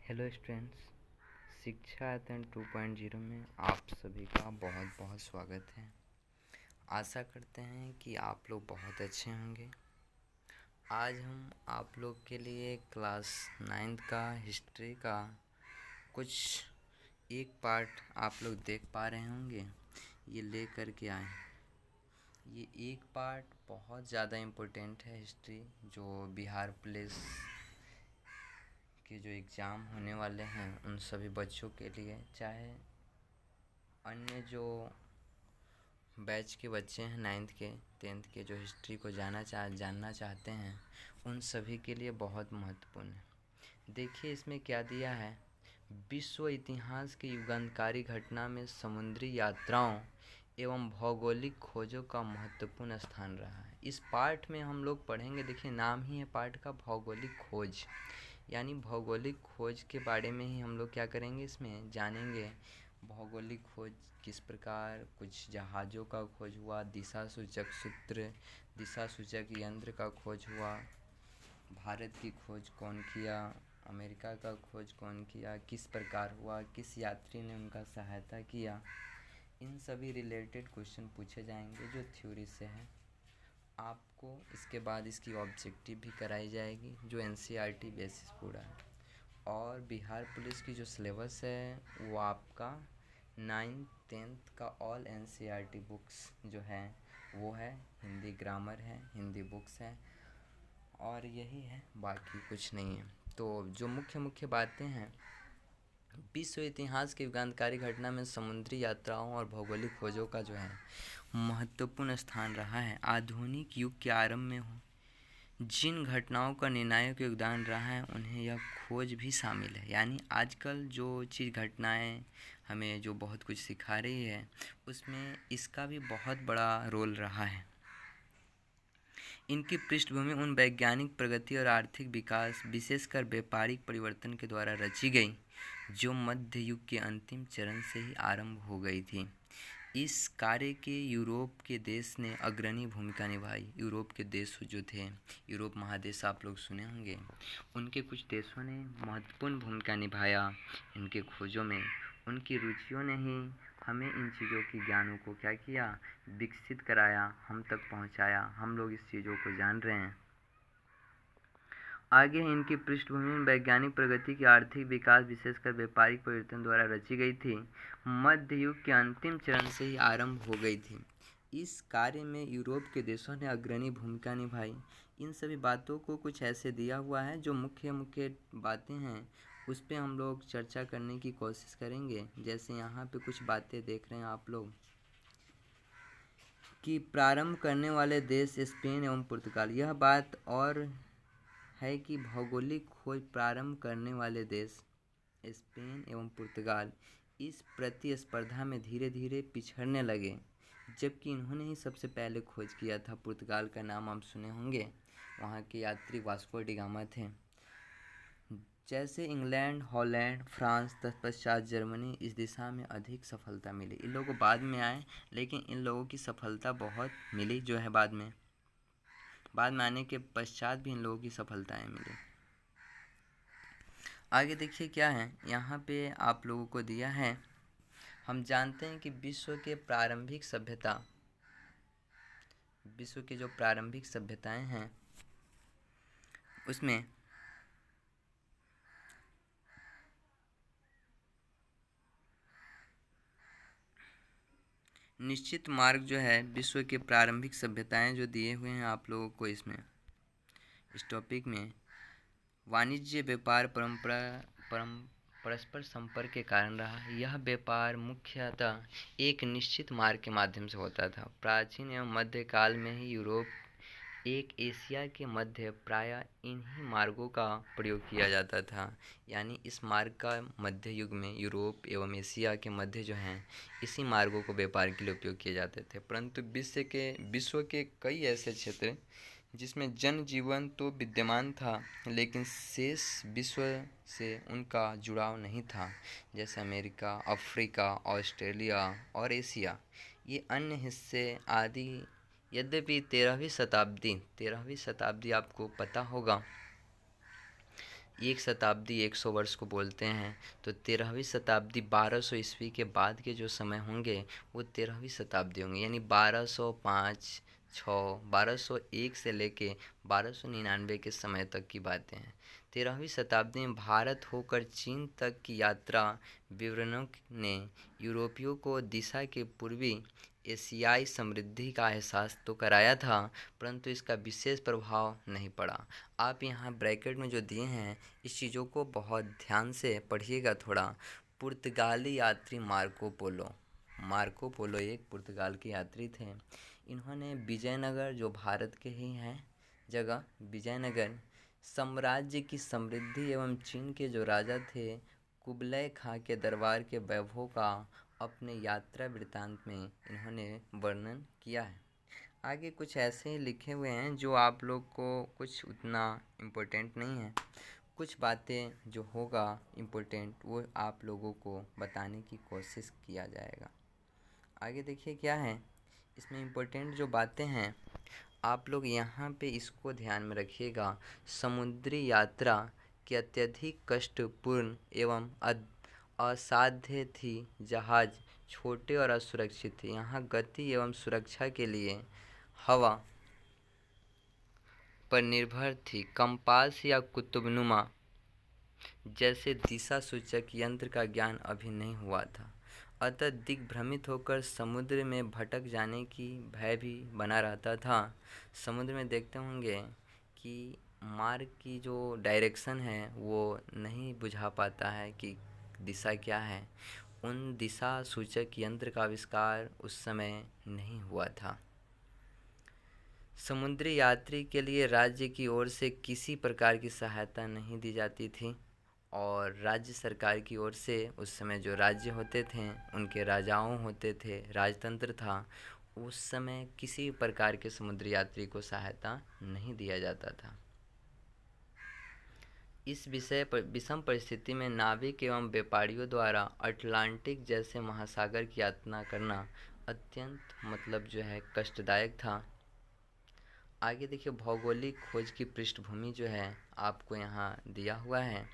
Hello students, शिक्षा अध्ययन 2.0 में आप सभी का बहुत बहुत स्वागत है। आशा करते हैं कि आप लोग बहुत अच्छे होंगे। आज हम आप लोग के लिए क्लास 9th का हिस्ट्री का कुछ एक पार्ट आप लोग देख पा रहे होंगे, ये ले कर के आए। ये एक पार्ट बहुत ज़्यादा इम्पोर्टेंट है हिस्ट्री, जो बिहार पुलिस के जो एग्ज़ाम होने वाले हैं उन सभी बच्चों के लिए, चाहे अन्य जो बैच के बच्चे हैं 9th के 10th के जो हिस्ट्री को जानना चाहते हैं, उन सभी के लिए बहुत महत्वपूर्ण है। देखिए इसमें क्या दिया है। विश्व इतिहास के युगांतकारी घटना में समुद्री यात्राओं एवं भौगोलिक खोजों का महत्वपूर्ण स्थान रहा है। इस पार्ट में हम लोग पढ़ेंगे, देखिए नाम ही है पार्ट का, भौगोलिक खोज। यानी भौगोलिक खोज के बारे में ही हम लोग क्या करेंगे, इसमें जानेंगे। भौगोलिक खोज किस प्रकार, कुछ जहाज़ों का खोज हुआ, दिशा सूचक सूत्र, दिशा सूचक यंत्र का खोज हुआ, भारत की खोज कौन किया, अमेरिका का खोज कौन किया, किस प्रकार हुआ, किस यात्री ने उनका सहायता किया, इन सभी रिलेटेड क्वेश्चन पूछे जाएंगे जो थ्योरी से है। आपको इसके बाद इसकी ऑब्जेक्टिव भी कराई जाएगी जो NCERT बेसिस पूरा है। और बिहार पुलिस की जो सिलेबस है वो आपका 9th 10th का ऑल NCERT बुक्स जो है वो है, हिंदी ग्रामर है, हिंदी बुक्स है, और यही है, बाकी कुछ नहीं है। तो जो मुख्य मुख्य बातें हैं, विश्व इतिहास के युगांतकारी घटना में समुद्री यात्राओं और भौगोलिक खोजों का जो है महत्वपूर्ण स्थान रहा है। आधुनिक युग के आरंभ में जिन घटनाओं का निर्णायक योगदान रहा है उन्हें यह खोज भी शामिल है। यानी आजकल जो चीज़ घटनाएं हमें जो बहुत कुछ सिखा रही है, उसमें इसका भी बहुत बड़ा रोल रहा है। इनकी पृष्ठभूमि उन वैज्ञानिक प्रगति और आर्थिक विकास, विशेषकर व्यापारिक परिवर्तन के द्वारा रची गई, जो मध्य युग के अंतिम चरण से ही आरंभ हो गई थी। इस कार्य के यूरोप के देश ने अग्रणी भूमिका निभाई। यूरोप के देश जो थे, यूरोप महादेश आप लोग सुने होंगे, उनके कुछ देशों ने महत्वपूर्ण भूमिका निभाया इनके खोजों में। उनकी रुचियों ने ही हमें इन चीज़ों की ज्ञानों को क्या किया, विकसित कराया, हम तक पहुंचाया। हम लोग इस चीज़ों को जान रहे हैं। आगे इनकी पृष्ठभूमि वैज्ञानिक प्रगति की, आर्थिक विकास, विशेषकर व्यापारिक परिवर्तन द्वारा रची गई थी, मध्य युग के अंतिम चरण से ही आरंभ हो गई थी। इस कार्य में यूरोप के देशों ने अग्रणी भूमिका निभाई। इन सभी बातों को कुछ ऐसे दिया हुआ है, जो मुख्य मुख्य बातें हैं उस पर हम लोग चर्चा करने की कोशिश करेंगे। जैसे यहाँ पे कुछ बातें देख रहे हैं आप लोग कि प्रारंभ करने वाले देश स्पेन एवं पुर्तगाल। यह बात और है कि भौगोलिक खोज प्रारंभ करने वाले देश स्पेन एवं पुर्तगाल इस प्रतिस्पर्धा में धीरे धीरे पिछड़ने लगे, जबकि इन्होंने ही सबसे पहले खोज किया था। पुर्तगाल का नाम आप सुने होंगे, वहाँ के यात्री वास्को डी गामा थे। जैसे इंग्लैंड, हॉलैंड, फ्रांस, तत्पश्चात जर्मनी, इस दिशा में अधिक सफलता मिली। इन लोगों को बाद में आए, लेकिन इन लोगों की सफलता बहुत मिली जो है बाद में आने के पश्चात भी इन लोगों की सफलताएं मिली। आगे देखिए क्या है यहाँ पे आप लोगों को दिया है। हम जानते हैं कि विश्व के जो प्रारंभिक सभ्यताएं हैं उसमें निश्चित मार्ग जो है, विश्व के प्रारंभिक सभ्यताएं जो दिए हुए हैं आप लोगों को इसमें, इस टॉपिक में वाणिज्य व्यापार परस्पर संपर्क के कारण रहा। यह व्यापार मुख्यतः एक निश्चित मार्ग के माध्यम से होता था। प्राचीन एवं मध्यकाल में ही यूरोप एक एशिया के मध्य प्रायः इन्हीं मार्गों का प्रयोग किया जाता था। यानी इस मार्ग का मध्य युग में यूरोप एवं एशिया के मध्य जो हैं, इसी मार्गों को व्यापार के लिए उपयोग किए जाते थे। परंतु विश्व के कई ऐसे क्षेत्र जिसमें जनजीवन तो विद्यमान था, लेकिन शेष विश्व से उनका जुड़ाव नहीं था, जैसे अमेरिका, अफ्रीका, ऑस्ट्रेलिया और एशिया, ये अन्य हिस्से आदि। यद्यपि 13वीं शताब्दी आपको पता होगा, एक शताब्दी 100 वर्ष को बोलते हैं, तो 13वीं शताब्दी 1200 ईस्वी के बाद के जो समय होंगे वो 13वीं शताब्दी होंगे, यानी 1205 6 1201 से लेके 1299 के समय तक की बातें हैं। 13वीं शताब्दी में भारत होकर चीन तक की यात्रा विवरणों ने यूरोपियों को दिशा के पूर्वी एशियाई समृद्धि का एहसास तो कराया था, परंतु इसका विशेष प्रभाव नहीं पड़ा। आप यहाँ ब्रैकेट में जो दिए हैं इस चीज़ों को बहुत ध्यान से पढ़िएगा थोड़ा। पुर्तगाली यात्री मार्को पोलो एक पुर्तगाल के यात्री थे। इन्होंने विजयनगर, जो भारत के ही हैं जगह, विजयनगर साम्राज्य की समृद्धि एवं चीन के जो राजा थे कुबलय खां के दरबार के वैभव का अपने यात्रा वृत्तांत में इन्होंने वर्णन किया है। आगे कुछ ऐसे ही लिखे हुए हैं जो आप लोग को कुछ उतना इम्पोर्टेंट नहीं है, कुछ बातें जो होगा इम्पोर्टेंट वो आप लोगों को बताने की कोशिश किया जाएगा। आगे देखिए क्या है इसमें इम्पोर्टेंट जो बातें हैं, आप लोग यहाँ पे इसको ध्यान में रखिएगा। समुद्री यात्रा की अत्यधिक कष्टपूर्ण एवं असाध्य थी। जहाज़ छोटे और असुरक्षित थे। यहाँ गति एवं सुरक्षा के लिए हवा पर निर्भर थी। कंपास या कुतुबनुमा जैसे दिशा सूचक यंत्र का ज्ञान अभी नहीं हुआ था, अतः दिग्भ्रमित होकर समुद्र में भटक जाने की भय भी बना रहता था। समुद्र में देखते होंगे कि मार्ग की जो डायरेक्शन है वो नहीं बुझा पाता है कि दिशा क्या है। उन दिशा सूचक यंत्र का आविष्कार उस समय नहीं हुआ था। समुद्री यात्री के लिए राज्य की ओर से किसी प्रकार की सहायता नहीं दी जाती थी और राज्य सरकार की ओर से उस समय जो राज्य होते थे उनके राजाओं होते थे, राजतंत्र था, उस समय किसी प्रकार के समुद्री यात्री को सहायता नहीं दिया जाता था। इस विषय पर विषम परिस्थिति में नाविक एवं व्यापारियों द्वारा अटलांटिक जैसे महासागर की यात्रा करना अत्यंत जो है कष्टदायक था। आगे देखिए भौगोलिक खोज की पृष्ठभूमि जो है आपको यहाँ दिया हुआ है।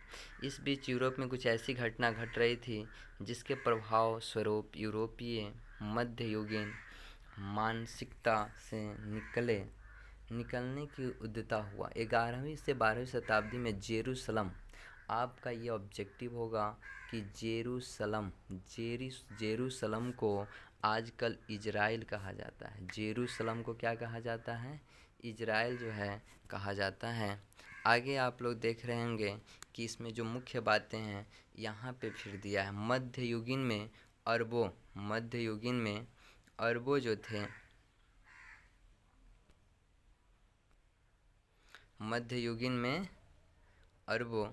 इस बीच यूरोप में कुछ ऐसी घटना घट रही थी जिसके प्रभाव स्वरूप यूरोपीय मध्ययुगीन मानसिकता से निकलने की उद्यता हुआ। 11वीं से 12वीं शताब्दी में जेरूसलम, आपका ये ऑब्जेक्टिव होगा कि जेरूसलम को आजकल इजराइल कहा जाता है। जेरूसलम को क्या कहा जाता है? इजराइल जो है कहा जाता है। आगे आप लोग देख रहे होंगे कि इसमें जो मुख्य बातें हैं यहाँ पे फिर दिया है। मध्ययुगीन में अरबों जो थे, मध्ययुगीन में अरबों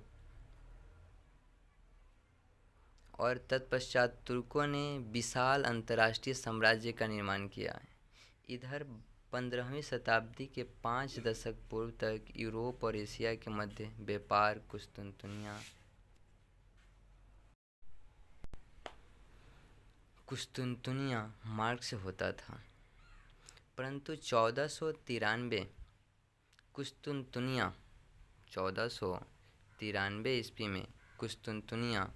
और तत्पश्चात तुर्कों ने विशाल अंतर्राष्ट्रीय साम्राज्य का निर्माण किया है। इधर 15वीं शताब्दी के 5 दशक पूर्व तक यूरोप और एशिया के मध्य व्यापार कुस्तुनतुनिया मार्ग से होता था, परंतु 1493 ईस्वी में कुस्तुनतुनिया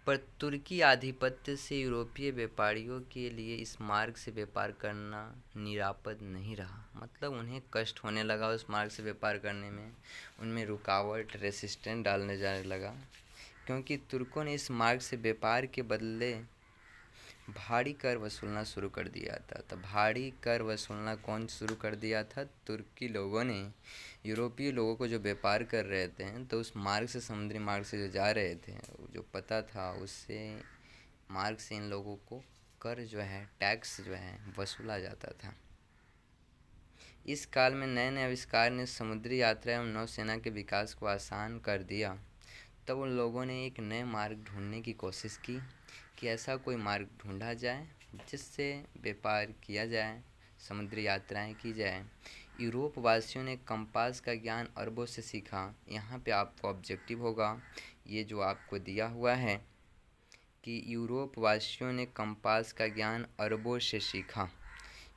पर तुर्की आधिपत्य से यूरोपीय व्यापारियों के लिए इस मार्ग से व्यापार करना निरापद नहीं रहा। मतलब उन्हें कष्ट होने लगा उस मार्ग से व्यापार करने में, उनमें रुकावट रेसिस्टेंस डालने जाने लगा, क्योंकि तुर्कों ने इस मार्ग से व्यापार के बदले भारी कर वसूलना शुरू कर दिया था। तो भारी कर वसूलना कौन शुरू कर दिया था? तुर्की लोगों ने यूरोपीय लोगों को जो व्यापार कर रहे थे तो उस मार्ग से, समुद्री मार्ग से जो जा रहे थे, जो पता था उससे मार्ग से इन लोगों को कर जो है, टैक्स जो है वसूला जाता था। इस काल में नए नए आविष्कार ने समुद्री यात्रा एवं नौसेना के विकास को आसान कर दिया। तब उन लोगों ने एक नए मार्ग ढूंढने की कोशिश की कि ऐसा कोई मार्ग ढूंढा जाए जिससे व्यापार किया जाए, समुद्री यात्राएं की जाए। यूरोप वासियों ने कंपास का ज्ञान अरबों से सीखा। यहाँ पे आपको ऑब्जेक्टिव होगा ये जो आपको दिया हुआ है कि यूरोप वासियों ने कंपास का ज्ञान अरबों से सीखा।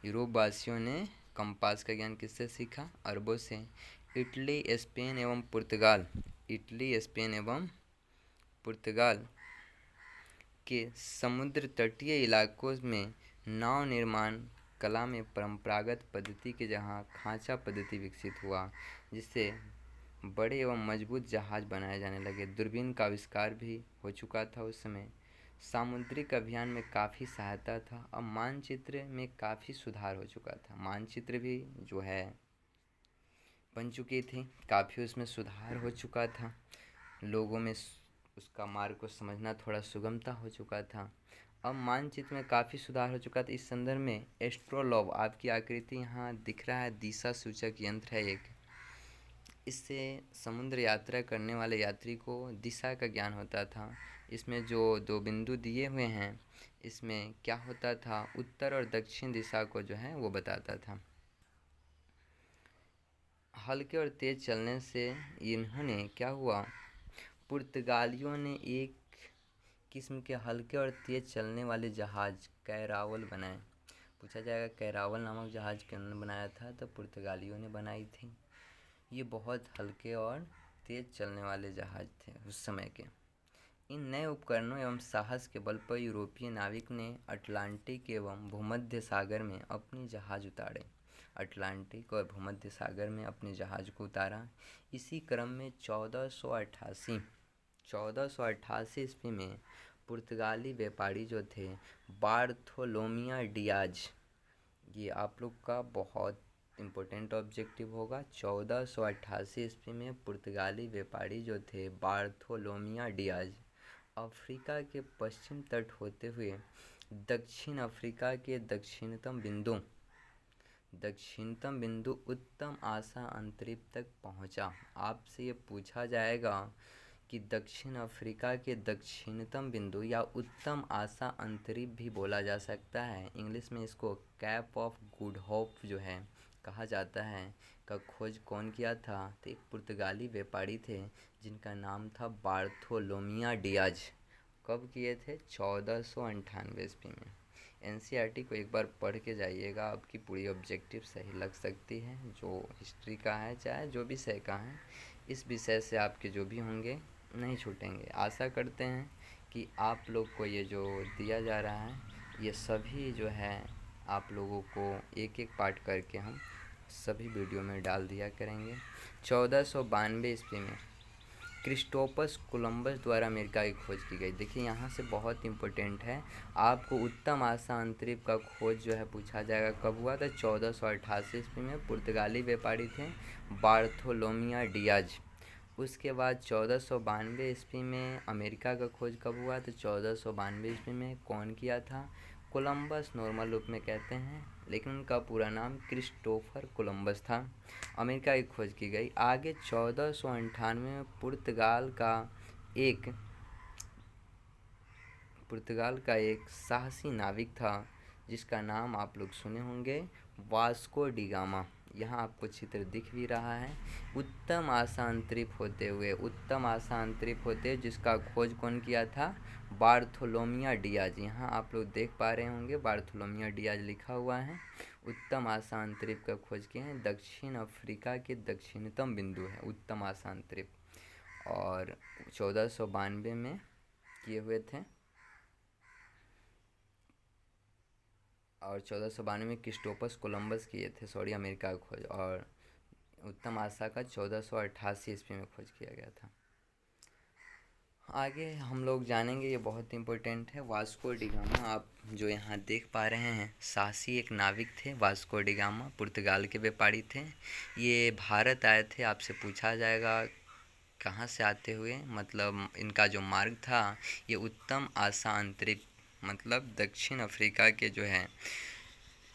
यूरोप वासियों ने कंपास का ज्ञान किससे सीखा? अरबों से। इटली, स्पेन एवं पुर्तगाल, इटली, स्पेन एवं पुर्तगाल के समुद्र तटीय इलाकों में नाव निर्माण कला में परंपरागत पद्धति के जहां खांचा पद्धति विकसित हुआ, जिससे बड़े एवं मजबूत जहाज बनाए जाने लगे। दूरबीन का आविष्कार भी हो चुका था उस समय। सामुद्रिक अभियान में काफ़ी सहायता था। अब मानचित्र में काफ़ी सुधार हो चुका था, मानचित्र भी जो है बन चुकी थी, काफ़ी उसमें सुधार हो चुका था, लोगों में उसका मार्ग को समझना थोड़ा सुगमता हो चुका था। अब मानचित्र में काफ़ी सुधार हो चुका था। इस संदर्भ में एस्ट्रोलॉब, आपकी आकृति यहाँ दिख रहा है, दिशा सूचक यंत्र है एक। इससे समुद्र यात्रा करने वाले यात्री को दिशा का ज्ञान होता था। इसमें जो 2 बिंदु दिए हुए हैं, इसमें क्या होता था, उत्तर और दक्षिण दिशा को जो है वो बताता था। हल्के और तेज चलने से इन्होंने क्या हुआ, पुर्तगालियों ने एक किस्म के हल्के और तेज चलने वाले जहाज कैरावल बनाए। पूछा जाएगा कैरावल नामक जहाज किन्होंने बनाया था? तो पुर्तगालियों ने बनाई थी। ये बहुत हल्के और तेज चलने वाले जहाज थे उस समय के। इन नए उपकरणों एवं साहस के बल पर यूरोपीय नाविक ने अटलांटिक एवं भूमध्य सागर में अपने जहाज उतारे। अटलांटिक और भूमध्य सागर में अपने जहाज को उतारा। इसी क्रम में 1488 ईस्वी में पुर्तगाली व्यापारी जो थे बार्थोलोमियो डियाज, ये आप लोग का बहुत इम्पोर्टेंट ऑब्जेक्टिव होगा। 1488 ईस्वी में पुर्तगाली व्यापारी जो थे बार्थोलोमियो डियाज अफ्रीका के पश्चिम तट होते हुए दक्षिण अफ्रीका के दक्षिणतम बिंदु उत्तम आशा अंतरिप तक पहुंचा। आपसे ये पूछा जाएगा कि दक्षिण अफ्रीका के दक्षिणतम बिंदु या उत्तम आशा अंतरिप भी बोला जा सकता है, इंग्लिश में इसको कैप ऑफ गुड होप जो है कहा जाता है, का खोज कौन किया था? तो एक पुर्तगाली व्यापारी थे जिनका नाम था बार्थोलोमियो डियाज। कब किए थे? 1498 ईस्वी में। एनसीईआरटी को एक बार पढ़ के जाइएगा, आपकी पूरी ऑब्जेक्टिव सही लग सकती है, जो हिस्ट्री का है चाहे जो भी विषय का है, इस विषय से आपके जो भी होंगे नहीं छूटेंगे। आशा करते हैं कि आप लोग को ये जो दिया जा रहा है, ये सभी जो है आप लोगों को एक एक पार्ट करके हम सभी वीडियो में डाल दिया करेंगे। 1492 ईस्वी में क्रिस्टोफर कोलंबस द्वारा अमेरिका की खोज की गई। देखिए यहाँ से बहुत इम्पोर्टेंट है, आपको उत्तम आशा अंतरिप का खोज जो है पूछा जाएगा कब हुआ था? 1488 ईस्वी में। पुर्तगाली व्यापारी थे बार्थोलोमियो डियाज। उसके बाद 1492 ईस्वी में अमेरिका का खोज कब हुआ? तो 1492 ईस्वी में। कौन किया था? कोलंबस नॉर्मल रूप में कहते हैं, लेकिन उनका पूरा नाम क्रिस्टोफर कोलंबस था। अमेरिका की खोज की गई। आगे 1498 में पुर्तगाल का एक साहसी नाविक था जिसका नाम आप लोग सुने होंगे, वास्को डी गामा। यहाँ आपको चित्र दिख भी रहा है। उत्तम आशा अंतरिप होते जिसका खोज कौन किया था? Bartolomeu Diaz. यहाँ आप लोग देख पा रहे होंगे बार्थोलोमियो डियाज लिखा हुआ है। उत्तम आशा अंतरिप का खोज किए हैं। दक्षिण अफ्रीका के दक्षिणतम बिंदु है उत्तम आशा अंतरिप, और 1492 में किए हुए थे। और 1492 में क्रिस्टोफर कोलंबस किए थे, अमेरिका का खोज, और उत्तम आशा का 1488 ईस्वी में खोज किया गया था। आगे हम लोग जानेंगे, ये बहुत इम्पोर्टेंट है, वास्को डी गामा। आप जो यहाँ देख पा रहे हैं, साहसी एक नाविक थे वास्को डी गामा, पुर्तगाल के व्यापारी थे। ये भारत आए थे। आपसे पूछा जाएगा कहाँ से आते हुए, मतलब इनका जो मार्ग था ये उत्तम आशा अंतरिप, मतलब दक्षिण अफ्रीका के जो है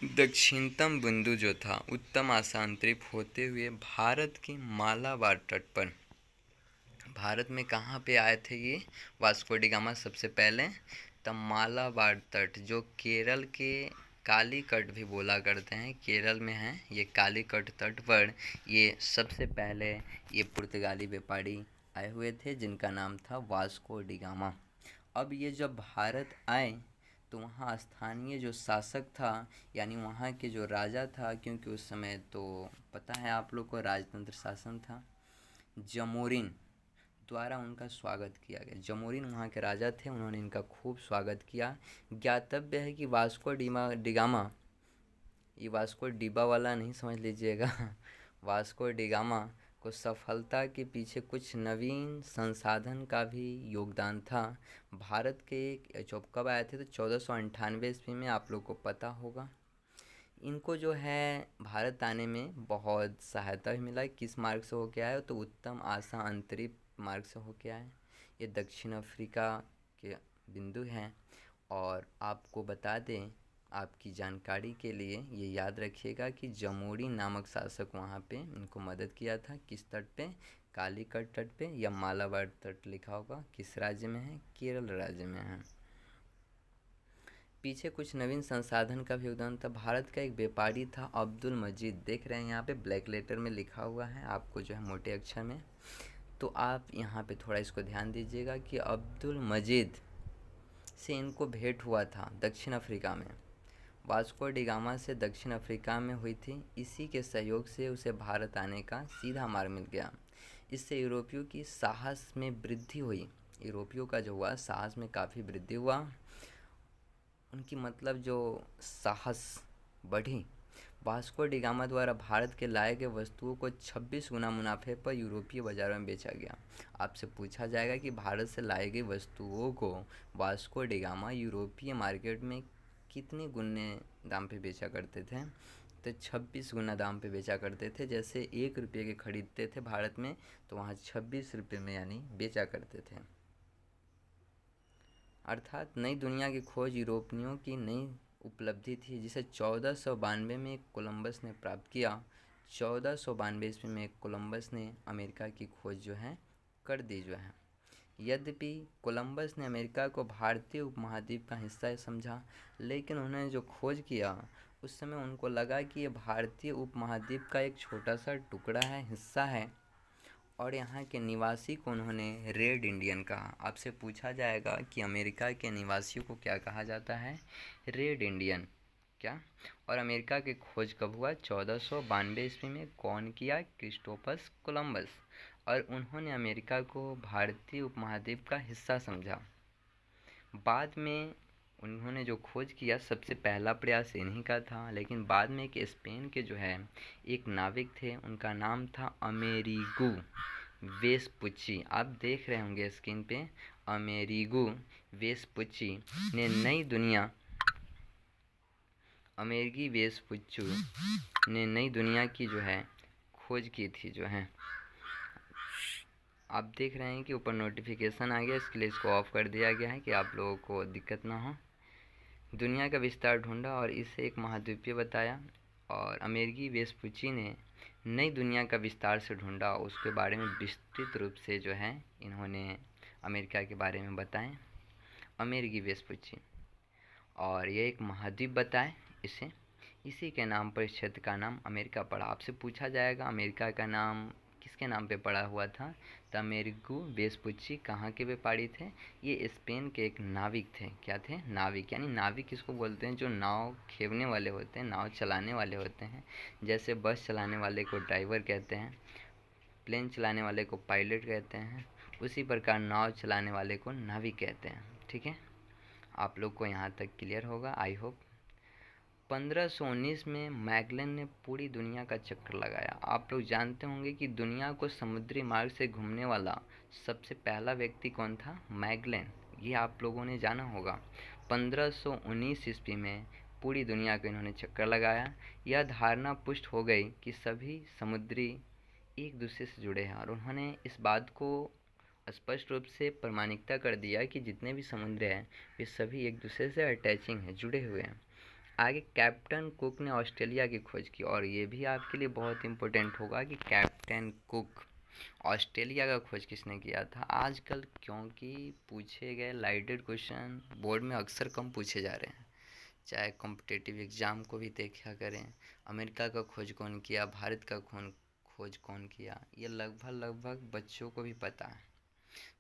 दक्षिणतम बिंदु जो था उत्तम आशा अंतरिप होते हुए भारत के मालाबार तट पर, भारत में कहाँ पे आए थे ये वास्को डी गामा? सबसे पहले तब मालाबार तट, जो केरल के कालीकट भी बोला करते हैं, केरल में है ये कालीकट तट पर, ये सबसे पहले ये पुर्तगाली व्यापारी आए हुए थे जिनका नाम था वास्को डी गामा। अब ये जब भारत आए तो वहाँ स्थानीय जो शासक था यानी वहाँ के जो राजा था, क्योंकि उस समय तो पता है आप लोग को राजतंत्र शासन था, जमोरिन द्वारा उनका स्वागत किया गया। जमोरिन वहाँ के राजा थे, उन्होंने इनका खूब स्वागत किया। ज्ञातव्य है कि वास्को डिगामा, ये वास्को डिबा वाला नहीं समझ लीजिएगा वास्को डिगामा को सफलता के पीछे कुछ नवीन संसाधन का भी योगदान था। भारत के जब कब आए थे तो 1498 ईस्वी में, आप लोग को पता होगा। इनको जो है भारत आने में बहुत सहायता भी मिला। किस मार्ग से होके आए तो उत्तम आशा अंतरिक्ष मार्ग से होके आए। ये दक्षिण अफ्रीका के बिंदु हैं। और आपको बता दें, आपकी जानकारी के लिए ये याद रखिएगा कि जमोरी नामक शासक वहाँ पे इनको मदद किया था। किस तट पे? कालीकट तट पे, या मालाबार तट लिखा होगा। किस राज्य में है? केरल राज्य में है। पीछे कुछ नवीन संसाधन का भी योगदान था। भारत का एक व्यापारी था अब्दुल मजीद, देख रहे हैं यहाँ पे ब्लैक लेटर में लिखा हुआ है आपको जो है मोटे अक्षर में, तो आप यहाँ पे थोड़ा इसको ध्यान दीजिएगा कि अब्दुल मजीद से इनको भेंट हुआ था दक्षिण अफ्रीका में। वास्को डिगामा से दक्षिण अफ्रीका में हुई थी। इसी के सहयोग से उसे भारत आने का सीधा मार्ग मिल गया। इससे यूरोपियों की साहस में वृद्धि हुई। यूरोपियों का जो हुआ साहस में काफ़ी वृद्धि हुआ, उनकी मतलब जो साहस बढ़ी। वास्को डिगामा द्वारा भारत के लाए गए वस्तुओं को 26 गुना मुनाफे पर यूरोपीय बाज़ारों में बेचा गया। आपसे पूछा जाएगा कि भारत से लाई गई वस्तुओं को वास्को डिगामा यूरोपीय मार्केट में कितने गुने दाम पे बेचा करते थे? तो 26 गुना दाम पे बेचा करते थे। जैसे 1 रुपये के खरीदते थे भारत में, तो वहाँ 26 रुपये में यानी बेचा करते थे। अर्थात नई दुनिया की खोज यूरोपियों की नई उपलब्धि थी, जिसे 1492 में कोलंबस ने प्राप्त किया। 1492 ईस्वी में कोलंबस ने अमेरिका की खोज जो है कर दी जो है। यद्यपि कोलंबस ने अमेरिका को भारतीय उपमहाद्वीप का हिस्सा समझा, लेकिन उन्होंने जो खोज किया उस समय उनको लगा कि ये भारतीय उपमहाद्वीप का एक छोटा सा टुकड़ा है, हिस्सा है, और यहाँ के निवासी को उन्होंने रेड इंडियन कहा। आपसे पूछा जाएगा कि अमेरिका के निवासियों को क्या कहा जाता है? Red Indian. क्या? और अमेरिका की खोज कब हुआ? 1492 ईस्वी में। कौन किया? Christopher Columbus. और उन्होंने अमेरिका को भारतीय उपमहाद्वीप का हिस्सा समझा। बाद में उन्होंने जो खोज किया सबसे पहला प्रयास इन्हीं का था, लेकिन बाद में एक स्पेन के जो है एक नाविक थे, उनका नाम था अमेरिगो वेस्पुची। आप देख रहे होंगे स्क्रीन पे, अमेरिगो वेस्पुची ने अमेरिगी वेस्पुचू ने नई दुनिया की जो है खोज की थी जो है। आप देख रहे हैं कि ऊपर नोटिफिकेशन आ गया, इसके लिए इसको ऑफ कर दिया गया है कि आप लोगों को दिक्कत ना हो। दुनिया का विस्तार ढूंढा और इसे एक महाद्वीपीय बताया। और अमेरिकी वेस्पुची ने नई दुनिया का विस्तार से ढूंढा, उसके बारे में विस्तृत रूप से जो है इन्होंने अमेरिका के बारे में बताएं, अमेरिकी वेस्पुची। और ये एक महाद्वीप बताए इसे, इसी के नाम पर इस क्षेत्र का नाम अमेरिका पड़ा। आपसे पूछा जाएगा अमेरिका का नाम किसके नाम पे पड़ा हुआ था? तो अमेरिगो वेस्पुची कहाँ के व्यापारी थे? ये स्पेन के एक नाविक थे। क्या थे? नाविक। यानी नाविक किसको बोलते हैं? जो नाव खेवने वाले होते हैं, नाव चलाने वाले होते हैं। जैसे बस चलाने वाले को ड्राइवर कहते हैं, प्लेन चलाने वाले को पायलट कहते हैं, उसी प्रकार नाव चलाने वाले को नाविक कहते हैं। ठीक है, आप लोग को यहाँ तक क्लियर होगा आई होप। 1519 में मैगलन ने पूरी दुनिया का चक्कर लगाया। आप लोग जानते होंगे कि दुनिया को समुद्री मार्ग से घूमने वाला सबसे पहला व्यक्ति कौन था? मैगलन। ये आप लोगों ने जाना होगा। 1519 ईस्वी में पूरी दुनिया को इन्होंने चक्कर लगाया। यह धारणा पुष्ट हो गई कि सभी समुद्री एक दूसरे से जुड़े हैं, और उन्होंने इस बात को स्पष्ट रूप से प्रमाणिकता कर दिया कि जितने भी समुद्र हैं वे सभी एक दूसरे से अटैचिंग हैं, जुड़े हुए हैं। आगे कैप्टन कुक ने ऑस्ट्रेलिया की खोज की, और ये भी आपके लिए बहुत इम्पोर्टेंट होगा कि कैप्टन कुक, ऑस्ट्रेलिया का खोज किसने किया था? आजकल क्योंकि पूछे गए लाइटेड क्वेश्चन बोर्ड में अक्सर कम पूछे जा रहे हैं, चाहे कॉम्पिटिटिव एग्ज़ाम को भी देखा करें। अमेरिका का खोज कौन किया, भारत का खोज कौन किया, ये लगभग बच्चों को भी पता है।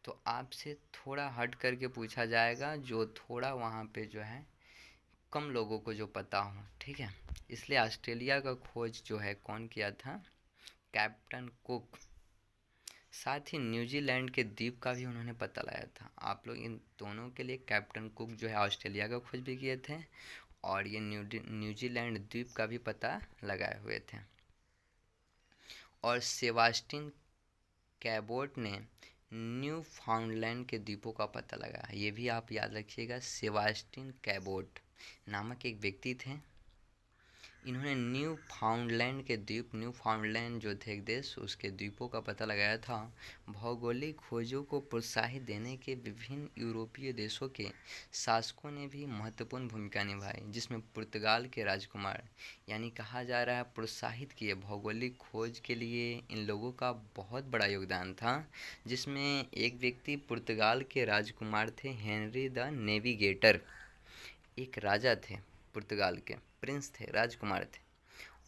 तो आपसे थोड़ा हट करके पूछा जाएगा जो थोड़ा वहाँ पे जो है कम लोगों को जो पता हो, ठीक है। इसलिए ऑस्ट्रेलिया का खोज जो है कौन किया था? Captain cook. साथ ही न्यूजीलैंड के द्वीप का भी उन्होंने पता लगाया था। आप लोग इन दोनों के लिए कैप्टन कुक जो है ऑस्ट्रेलिया का खोज भी किए थे और ये न्यूजीलैंड द्वीप का भी पता लगाए हुए थे। और सेबास्टिन कैबोट ने न्यू फाउंडलैंड के द्वीपों का पता लगाया। ये भी आप याद रखिएगा, सेबास्टिन कैबोट नामक एक व्यक्ति थे। इन्होंने न्यू फाउंडलैंड के द्वीप, न्यू फाउंडलैंड जो थे एक देश, उसके द्वीपों का पता लगाया था। भौगोलिक खोजों को प्रोत्साहित देने के विभिन्न यूरोपीय देशों के शासकों ने भी महत्वपूर्ण भूमिका निभाई, जिसमें पुर्तगाल के राजकुमार, यानी कहा जा रहा है प्रोत्साहित किए। भौगोलिक खोज के लिए इन लोगों का बहुत बड़ा योगदान था, जिसमें एक व्यक्ति पुर्तगाल के राजकुमार थे, हेनरी द नेविगेटर। एक राजा थे पुर्तगाल के, प्रिंस थे, राजकुमार थे।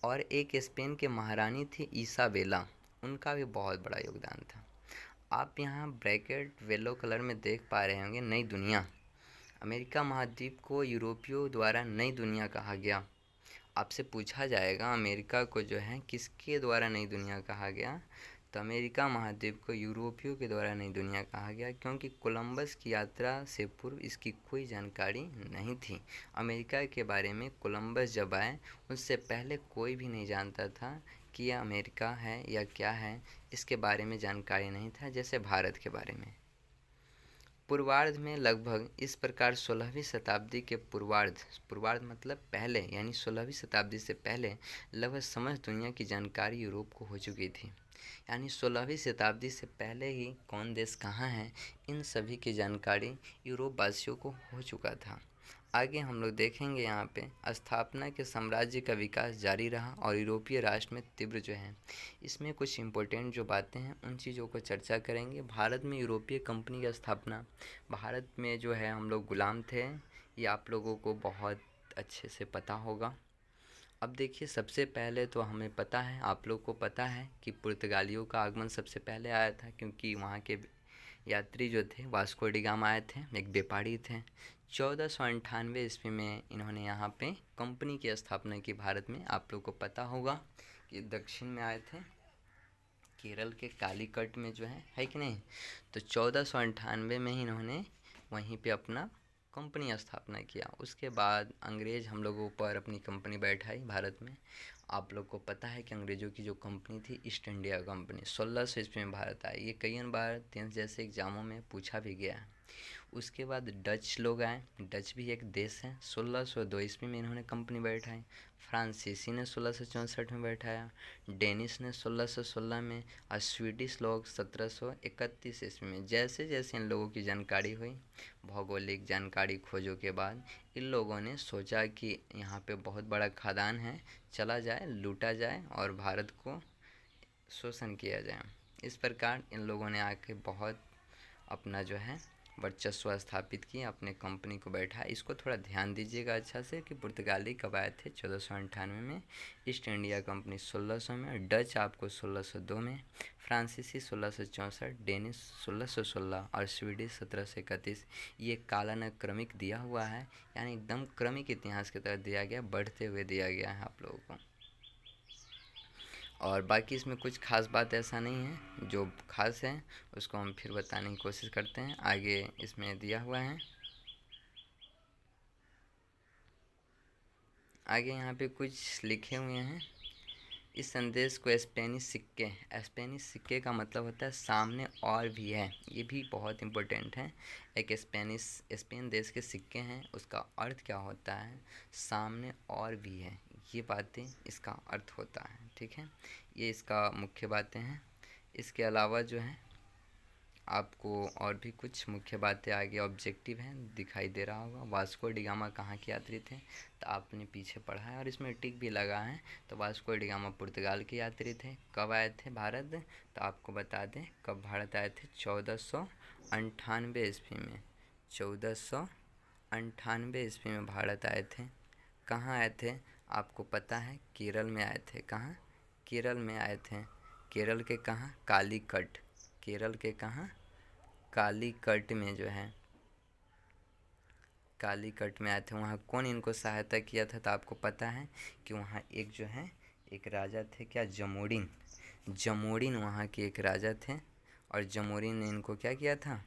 और एक स्पेन के महारानी थी इसाबेला, उनका भी बहुत बड़ा योगदान था। आप यहाँ ब्रैकेट येलो कलर में देख पा रहे होंगे, नई दुनिया। अमेरिका महाद्वीप को यूरोपियों द्वारा नई दुनिया कहा गया। आपसे पूछा जाएगा अमेरिका को जो है किसके द्वारा नई दुनिया कहा गया, तो अमेरिका महाद्वीप को यूरोपियों के द्वारा नई दुनिया कहा गया, क्योंकि कोलंबस की यात्रा से पूर्व इसकी कोई जानकारी नहीं थी। अमेरिका के बारे में कोलंबस जब आए उससे पहले कोई भी नहीं जानता था कि यह अमेरिका है या क्या है, इसके बारे में जानकारी नहीं था, जैसे भारत के बारे में। पूर्वार्ध में लगभग इस प्रकार 16वीं शताब्दी के पूर्वार्ध मतलब पहले, यानी 16वीं शताब्दी से पहले लगभग समस्त दुनिया की जानकारी यूरोप को हो चुकी थी। यानी 16वीं शताब्दी से पहले ही कौन देश कहाँ है, इन सभी की जानकारी यूरोप वासियों को हो चुका था। आगे हम लोग देखेंगे यहाँ पे स्थापना के साम्राज्य का विकास जारी रहा और यूरोपीय राष्ट्र में तीव्र जो है, इसमें कुछ इम्पोर्टेंट जो बातें हैं उन चीज़ों को चर्चा करेंगे। भारत में यूरोपीय कंपनी की स्थापना, भारत में जो है हम लोग गुलाम थे, ये आप लोगों को बहुत अच्छे से पता होगा। अब देखिए, सबसे पहले तो हमें पता है, आप लोग को पता है कि पुर्तगालियों का आगमन सबसे पहले आया था, क्योंकि वहाँ के यात्री जो थे वास्को डी गामा आए थे, एक व्यापारी थे। 1498 ईस्वी में इन्होंने यहाँ पे कंपनी की स्थापना की भारत में। आप लोग को पता होगा कि दक्षिण में आए थे, केरल के कालीकट में जो है कि नहीं। तो 1498 में ही इन्होंने वहीं पे अपना कंपनी स्थापना किया। उसके बाद अंग्रेज़ हम लोगों पर अपनी कंपनी बैठाई भारत में। आप लोग को पता है कि अंग्रेज़ों की जो कंपनी थी ईस्ट इंडिया कंपनी, 1600 ईस्वी में भारत आई। ये कई बार 10th जैसे एग्जामों में पूछा भी गया है। उसके बाद डच लोग आए, डच भी एक देश है। 1602 ईस्वी में इन्होंने कंपनी बैठाई। फ्रांसीसी ने 1664 में बैठाया, डेनिश ने 1616 में, और स्वीडिश लोग 1731 ईस्वी में। जैसे जैसे इन लोगों की जानकारी हुई, भौगोलिक जानकारी खोजों के बाद, इन लोगों ने सोचा कि यहाँ पे बहुत बड़ा खदान है, चला जाए, लूटा जाए और भारत को शोषण किया जाए। इस प्रकार इन लोगों ने आके बहुत अपना जो है वर्चस्व स्थापित किए, अपने कंपनी को बैठा। इसको थोड़ा ध्यान दीजिएगा अच्छा से कि पुर्तगाली कब आए थे 1498 में, ईस्ट इंडिया कंपनी 1600 में, डच आपको 1602 में, फ्रांसीसी 1664, डेनिश 1616 और स्वीडिश 1731। ये कालानुक्रमिक दिया हुआ है, यानी एकदम क्रमिक इतिहास की तरह दिया गया, बढ़ते हुए दिया गया है आप लोगों को। और बाकी इसमें कुछ खास बात ऐसा नहीं है, जो खास है उसको हम फिर बताने की कोशिश करते हैं। आगे इसमें दिया हुआ है, आगे यहाँ पे कुछ लिखे हुए हैं। इस संदेश को स्पेनिश सिक्के का मतलब होता है सामने और भी है, ये भी बहुत इम्पोर्टेंट है। एक स्पेन देश के सिक्के हैं, उसका अर्थ क्या होता है, सामने और भी है, ये बातें इसका अर्थ होता है, ठीक है। ये इसका मुख्य बातें हैं। इसके अलावा जो है आपको और भी कुछ मुख्य बातें आगे ऑब्जेक्टिव हैं दिखाई दे रहा होगा। वास्को डी गामा कहाँ के यात्री थे, तो आपने पीछे पढ़ा है और इसमें टिक भी लगा है। तो वास्को डी गामा पुर्तगाल के यात्री थे। कब आए थे भारत, तो आपको बता दें कब भारत आए थे, 1498 ईस्वी में। 1498 ईस्वी में भारत आए थे। कहाँ आए थे, आपको पता है केरल में आए थे। कहाँ, केरल में आए थे। केरल के कहाँ, कालीकट। केरल के कहाँ, कालीकट में जो है कालीकट में आए थे, वहाँ कौन इनको सहायता किया था? तो आपको पता है कि वहाँ एक जो है एक राजा थे, क्या, जमोरिन। जमोरिन वहाँ के एक राजा थे और जमोरिन ने इनको क्या किया था?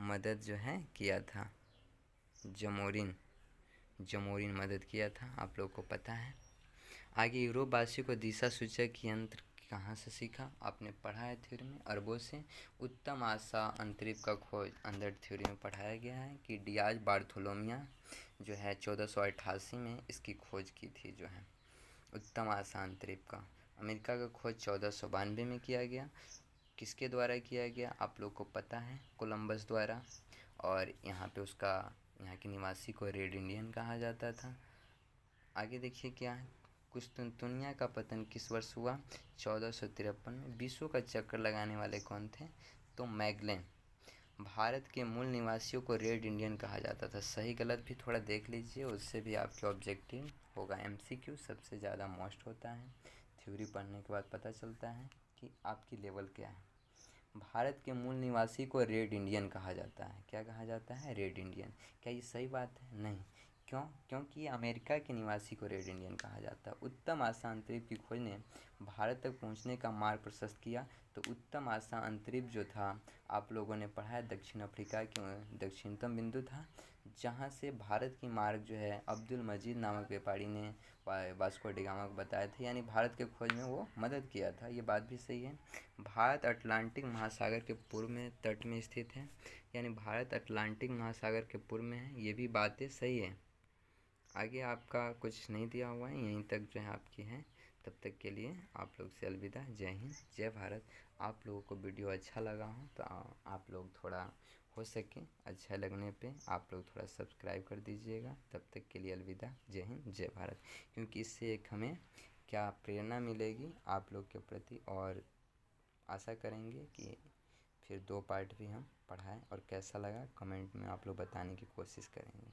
मदद जो है किया था। जमोरिन जमोरिन मदद किया था, आप लोग को पता है। आगे यूरोप वासियों को दिशा सूचक यंत्र कहाँ से सीखा? आपने पढ़ा है थ्योरी में, अरबों से। उत्तम आशा अंतरिक्ष का खोज अंदर थ्योरी में पढ़ाया गया है कि डियाज बार्थोलोमिया जो है 1488 में इसकी खोज की थी। जो है उत्तम आशा अंतरिक्ष का, अमेरिका का खोज 1492 में किया गया। किसके द्वारा किया गया? आप लोग को पता है, कोलंबस द्वारा। और यहाँ पे उसका, यहाँ के निवासी को रेड इंडियन कहा जाता था। आगे देखिए क्या है, कुस्तुनतुनिया का पतन किस वर्ष हुआ? 1453 में। विश्व का चक्कर लगाने वाले कौन थे? तो मैगलेन। भारत के मूल निवासियों को रेड इंडियन कहा जाता था। सही गलत भी थोड़ा देख लीजिए, उससे भी आपके ऑब्जेक्टिव होगा। एमसीक्यू सबसे ज़्यादा मोस्ट होता है, थ्योरी पढ़ने के बाद पता चलता है कि आपकी लेवल क्या है। भारत के मूल निवासी को रेड इंडियन कहा जाता है। क्या कहा जाता है? Red Indian. क्या ये सही बात है? नहीं। क्यों? क्योंकि अमेरिका के निवासी को रेड इंडियन कहा जाता है। उत्तम आशा अंतरिक्ष की खोज ने भारत तक पहुंचने का मार्ग प्रशस्त किया। तो उत्तम आशा अंतरिक्ष जो था, आप लोगों ने पढ़ा है, दक्षिण अफ्रीका के दक्षिणतम बिंदु था, जहाँ से भारत की मार्ग जो है अब्दुल मजीद नामक व्यापारी ने वास्को डी गामा को बताया था, यानी भारत के खोज में वो मदद किया था। ये बात भी सही है। भारत अटलांटिक महासागर के पूर्व में तट में स्थित है, यानी भारत अटलांटिक महासागर के पूर्व में है। ये भी बातें सही है। आगे आपका कुछ नहीं दिया हुआ है, यहीं तक जो है आपकी है। तब तक के लिए आप लोग से अलविदा। जय हिंद, जय भारत। आप लोगों को वीडियो अच्छा लगा हो तो आप लोग थोड़ा, हो सके अच्छा लगने पे आप लोग थोड़ा सब्सक्राइब कर दीजिएगा। तब तक के लिए अलविदा, जय हिंद, जय भारत। क्योंकि इससे एक हमें क्या प्रेरणा मिलेगी आप लोग के प्रति, और आशा करेंगे कि फिर 2 पार्ट भी हम पढ़ाएं। और कैसा लगा कमेंट में आप लोग बताने की कोशिश करेंगे।